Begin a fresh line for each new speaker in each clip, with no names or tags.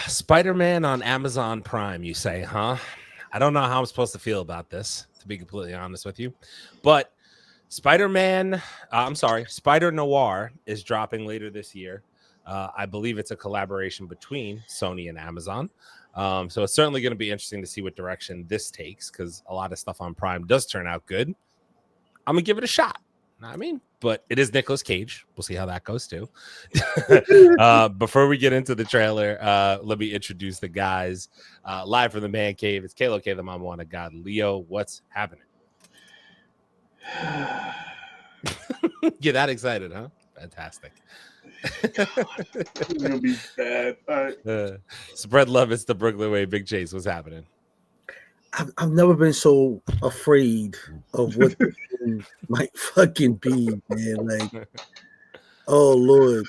Spider-Man on Amazon Prime, you say, huh? I don't know how I'm supposed to feel about this, to be completely honest with you. But Spider Noir is dropping later this year. I believe it's a collaboration between Sony and Amazon. So it's certainly going to be interesting to see what direction this takes, because a lot of stuff on Prime does turn out good. I'm going to give it a shot. Know what I mean? But it is Nicolas Cage. We'll see how that goes too. Before we get into the trailer, let me introduce the guys live from the Man Cave. It's Kalo K, the Mama Wanna God. Leo, what's happening? Get that excited, huh? Fantastic.
It's gonna be bad. All right.
Spread love. It's the Brooklyn way. Big Chase, what's happening?
I've never been so afraid of what the thing might fucking be, man. Like, oh Lord.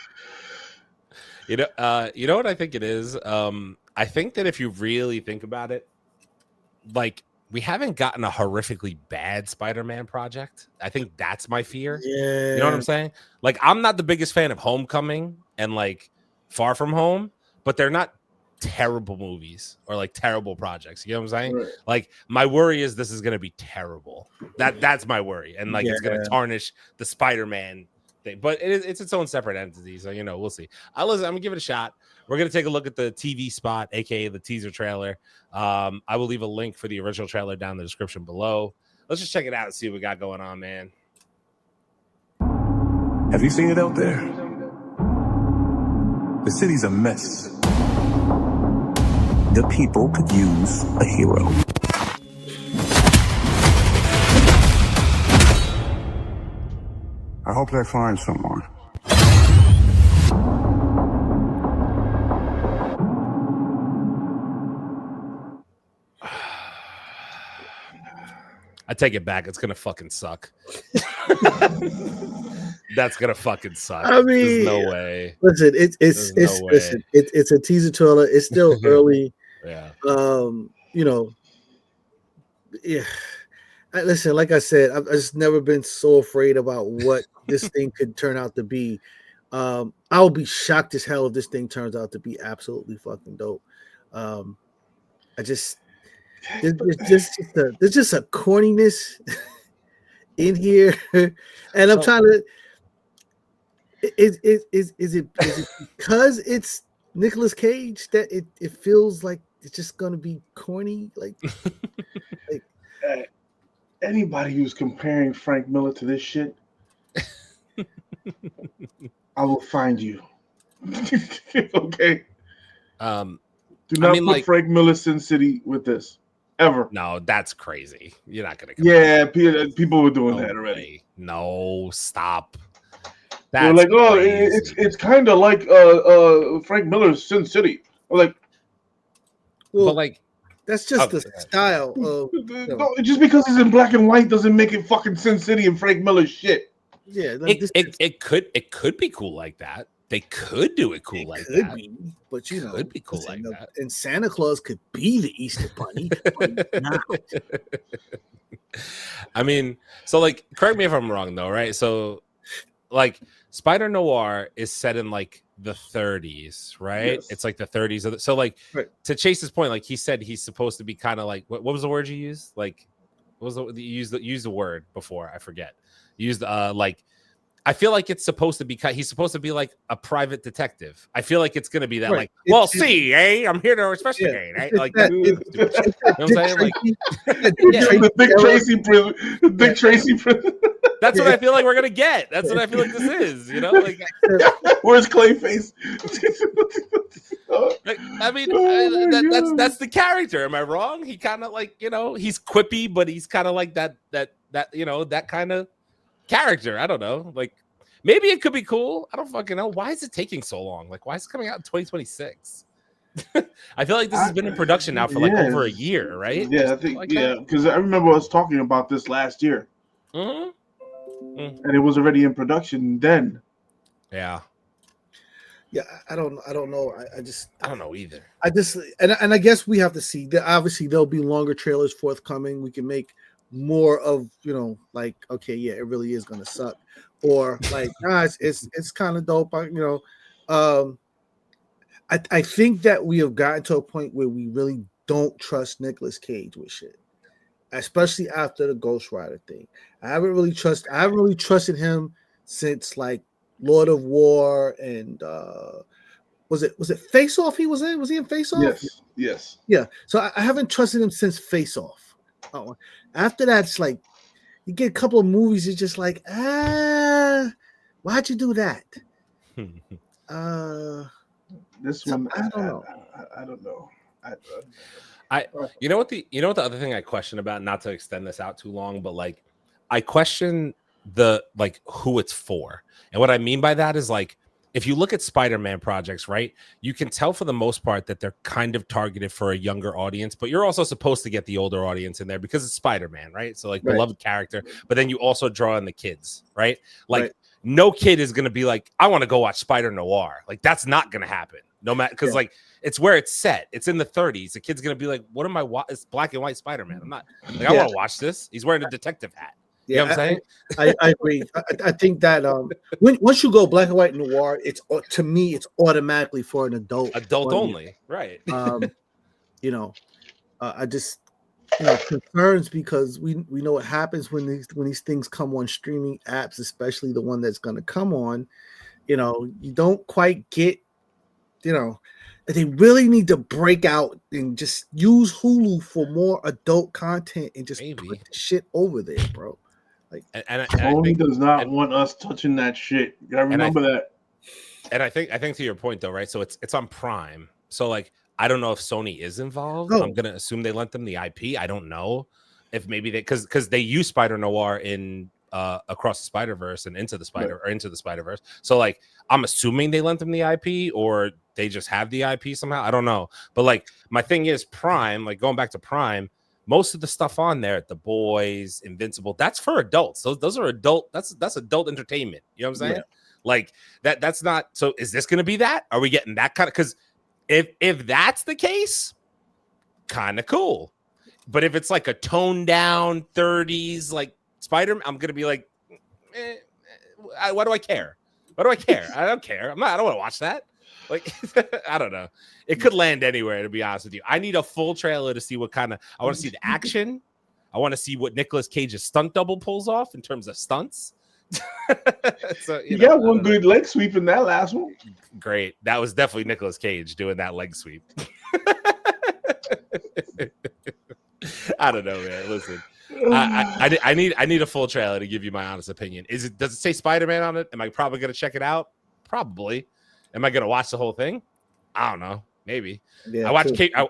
You know what I think it is? I think that if you really think about it, like, we haven't gotten a horrifically bad Spider-Man project. I think that's my fear.
Yeah.
You know what I'm saying? Like, I'm not the biggest fan of Homecoming and like Far From Home, but they're not terrible movies or like terrible projects. You know what I'm saying?
Right.
Like, my worry is this is going to be terrible. That's my worry. And like, it's going to tarnish the Spider-Man thing, but it's its own separate entity. So, you know, we'll see. I'm going to give it a shot. We're going to take a look at the TV spot, aka the teaser trailer. I will leave a link for the original trailer down in the description below. Let's just check it out and see what we got going on, man.
Have you seen it out there? The city's a mess. The people could use a hero. I hope they find someone.
I take it back. It's gonna fucking suck. That's gonna fucking suck.
I mean,
there's no way.
Listen, it's a teaser trailer. It's still early.
Yeah.
You know, yeah. Listen, like I said, I've just never been so afraid about what this thing could turn out to be. I'll be shocked as hell if this thing turns out to be absolutely fucking dope. There's just a corniness in here, and I'm trying to. Is it because it's Nicolas Cage that it feels like it's just gonna be corny? Like
Anybody who's comparing Frank Miller to this shit, I will find you. Okay. Do not put Frank Miller's Sin City with this ever.
No, that's crazy. You're not gonna.
Yeah, people were doing that already.
No, stop.
They're like, oh, it's kind of like Frank Miller's Sin City. I'm like,
well,
but like,
that's just the style of.
No, just because it's in black and white doesn't make it fucking Sin City and Frank Miller's shit.
Yeah,
it could be cool like that. They could do it cool like that.
But you know,
could be cool like that.
And Santa Claus could be the Easter Bunny. But not.
I mean, so like, correct me if I'm wrong though, right? So, like, Spider Noir is set in like the 30s, right?
Yes.
It's like the 30s. So like,
right.
To Chase's point, like he said, he's supposed to be kind of like, what was the word you used? Like, what was you used the word before? I forget. You used like, I feel like it's supposed to be. He's supposed to be like a private detective. I feel like it's going to be that, right. Like, I'm here to investigate. Yeah. Like, you know what I'm saying? Like,
the Dick Tracy prison.
That's what I feel like we're gonna get. That's what I feel like this is. You know, like,
where's Clayface?
Like, I mean, that's the character. Am I wrong? He kind of like, you know, he's quippy, but he's kind of like that you know, that kind of character. I don't know. Like, maybe it could be cool. I don't fucking know. Why is it taking so long? Like, why is it coming out in 2026? I feel like this has been in production now for like over a year, right?
Yeah, I think like because I remember us talking about this last year.
Mm-hmm.
And it was already in production then.
Yeah.
Yeah, I don't know. I
don't know either.
And I guess we have to see that. Obviously, there'll be longer trailers forthcoming. We can make more of, you know, like, okay, yeah, it really is gonna suck, or like, it's kind of dope. You know, I think that we have gotten to a point where we really don't trust Nicolas Cage with shit, especially after the Ghost Rider thing. I haven't really trusted him since like Lord of War and was it Face Off he was in? Was he in Face Off?
Yes.
Yeah. So I haven't trusted him since Face Off. After that, it's like you get a couple of movies, it's just like, why'd you do that?
This one,
I don't know.
I don't know.
You know what the other thing I question about, not to extend this out too long, but like I question the like who it's for. And what I mean by that is like if you look at Spider-Man projects, right, you can tell for the most part that they're kind of targeted for a younger audience, but you're also supposed to get the older audience in there because it's Spider-Man, right? So like beloved character, but then you also draw in the kids, right? Like no kid is gonna be like, I want to go watch Spider Noir. Like that's not gonna happen. No matter, because like it's where it's set. It's in the 30s. The kid's gonna be like, "What am I? It's black and white Spider-Man. I'm not like I want to watch this. He's wearing a detective hat." You know what I'm saying?
I agree. I think that once you go black and white noir, it's to me it's automatically for an adult
only, right?
I just concerns because we know what happens when these things come on streaming apps, especially the one that's going to come on. You don't quite get. They really need to break out and just use Hulu for more adult content and just put the shit over there, bro. Like,
and Sony does not want us touching that shit. You gotta remember that.
And I think to your point though, right? So it's on Prime. So like I don't know if Sony is involved. I'm gonna assume they lent them the IP. I don't know if maybe they because they use Spider Noir in Across the Spider-Verse and Into the Spider-Verse. So like I'm assuming they lent them the IP or they just have the IP somehow. I don't know. But like my thing is Prime, like going back to Prime, most of the stuff on there, The Boys, Invincible, that's for adults. Those are adult, that's adult entertainment. You know what I'm saying? Yeah. Like that's not, so is this gonna be that? Are we getting that kind of, because if that's the case, kind of cool. But if it's like a toned down 30s like Spider-Man, I'm gonna be like, why do I care? Why do I care? I don't care. I don't want to watch that. Like, I don't know. It could land anywhere, to be honest with you. I need a full trailer to see what kind of, I want to see the action. I want to see what Nicolas Cage's stunt double pulls off in terms of stunts. So,
you got one good leg sweep in that last one.
Great. That was definitely Nicolas Cage doing that leg sweep. I don't know, man. Listen. I need a full trailer to give you my honest opinion. Does it say Spider-Man on it? Am I probably gonna check it out? Probably. Am I gonna watch the whole thing? I don't know. Maybe. Yeah,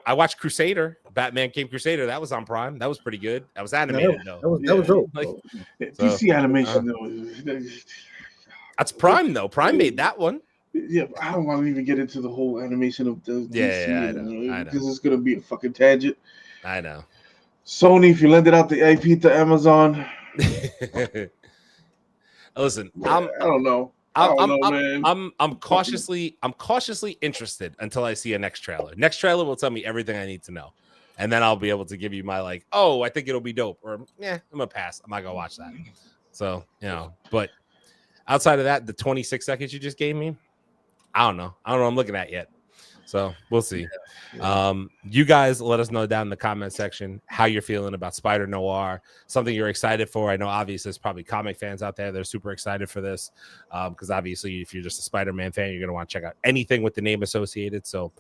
I watched Crusader, Batman Came Crusader. That was on Prime. That was pretty good. That was animated though.
That was dope.
Like, DC animation.
That's Prime though. Prime made that one.
Yeah, I don't want to even get into the whole animation of the DC.
I know.
Because it's gonna be a fucking tangent.
I know.
Sony, if you lended out the IP to Amazon,
listen,
I don't know.
I'm cautiously interested until I see a next trailer. Next trailer will tell me everything I need to know, and then I'll be able to give you my like, oh, I think it'll be dope, or I'm gonna pass. I'm not gonna watch that. So but outside of that, the 26 seconds you just gave me, I don't know. I'm looking at yet. So we'll see. You guys let us know down in the comment section how you're feeling about Spider Noir, something you're excited for. I know obviously there's probably comic fans out there that are super excited for this because obviously if you're just a Spider-Man fan, you're going to want to check out anything with the name associated. So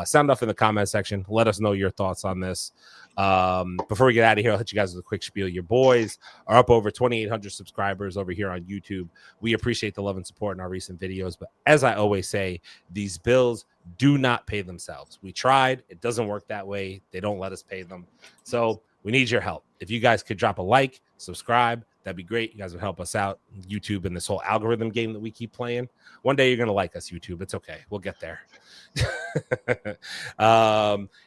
sound off in the comment section. Let us know your thoughts on this. Before we get out of here, I'll hit you guys with a quick spiel. Your boys are up over 2,800 subscribers over here on YouTube. We appreciate the love and support in our recent videos, but as I always say, these bills do not pay themselves. We tried. It doesn't work that way. They don't let us pay them. So we need your help. If you guys could drop a like, subscribe, that'd be great. You guys would help us out. YouTube and this whole algorithm game that we keep playing. One day you're going to like us, YouTube. It's okay. We'll get there.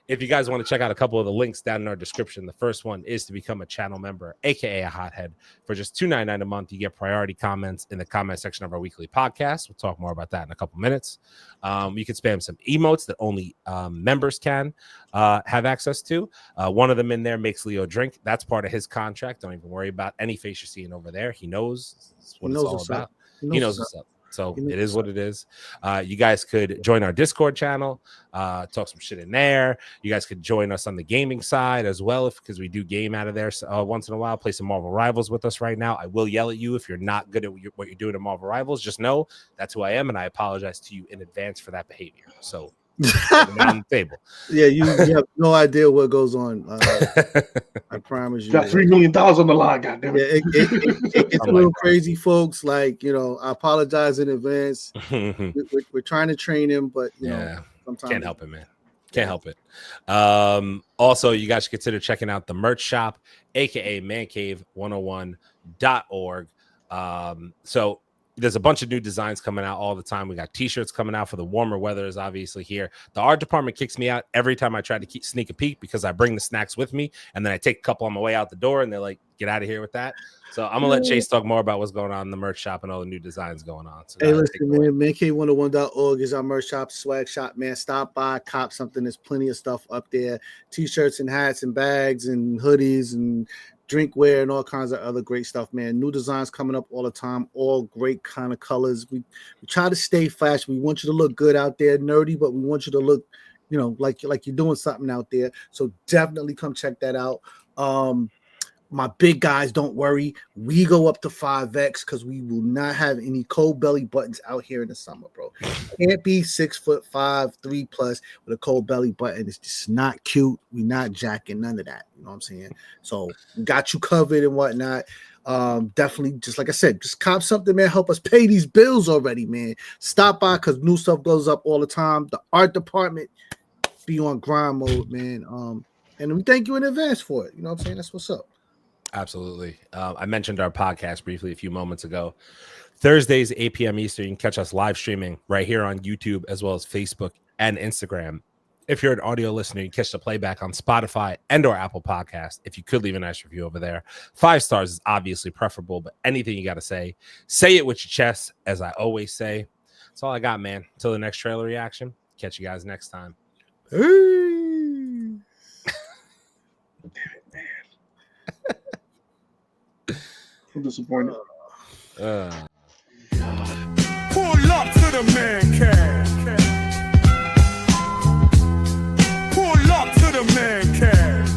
If you guys want to check out a couple of the links down in our description, the first one is to become a channel member, aka a hothead. For just $2.99 a month, you get priority comments in the comment section of our weekly podcast. We'll talk more about that in a couple minutes. You can spam some emotes that only members can have access to. One of them in there makes Leo drink. That's part of his contract. Don't even worry about any face you're seeing over there. He knows what it's all about. He knows what's up. So it is what it is. You guys could join our Discord channel, talk some shit in there. You guys could join us on the gaming side as well, because we do game out of there once in a while. Play some Marvel Rivals with us right now. I will yell at you if you're not good at what you're doing in Marvel Rivals. Just know that's who I am, and I apologize to you in advance for that behavior. So down the table.
Yeah, you have no idea what goes on. I promise you.
Got $3 million on the line, goddamn it.
Yeah, it gets a little crazy, folks. Like, I apologize in advance. We're trying to train him, but you know, sometimes
can't help it, man. Can't help it. Also, you guys should consider checking out the merch shop, aka Mancave101.org. So there's a bunch of new designs coming out all the time. We got t-shirts coming out for the warmer weather is obviously here. The art department kicks me out every time I try to sneak a peek because I bring the snacks with me and then I take a couple on my way out the door and they're like, get out of here with that. So I'm gonna let Chase talk more about what's going on in the merch shop and all the new designs going on. So
hey, listen, man, Mancave101.org is our merch shop, swag shop, man. Stop by, cop something. There's plenty of stuff up there. T-shirts and hats and bags and hoodies and drinkware and all kinds of other great stuff, man. New designs coming up all the time, all great kind of colors. We try to stay fashion. We want you to look good out there, nerdy, but we want you to look, like you're doing something out there. So definitely come check that out. My big guys, don't worry. We go up to 5X because we will not have any cold belly buttons out here in the summer, bro. Can't be 6'5", 3+ with a cold belly button. It's just not cute. We not jacking none of that. You know what I'm saying? So we got you covered and whatnot. Definitely, just like I said, just cop something, man. Help us pay these bills already, man. Stop by because new stuff goes up all the time. The art department be on grind mode, man. And we thank you in advance for it. You know what I'm saying? That's what's up.
Absolutely. I mentioned our podcast briefly a few moments ago. Thursdays, 8 p.m. Eastern, you can catch us live streaming right here on YouTube as well as Facebook and Instagram. If you're an audio listener, you can catch the playback on Spotify and or Apple Podcast. If you could leave a nice review over there. 5 stars is obviously preferable, but anything you got to say it with your chest, as I always say. That's all I got, man. Until the next trailer reaction. Catch you guys next time.
Hey.
I'm disappointed.
Pull up to the man cave. Pull up to the man cave.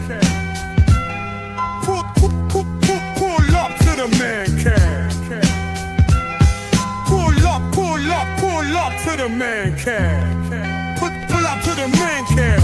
Pull up to the man cave. Pull up to the man cave. Pull up to the man cave.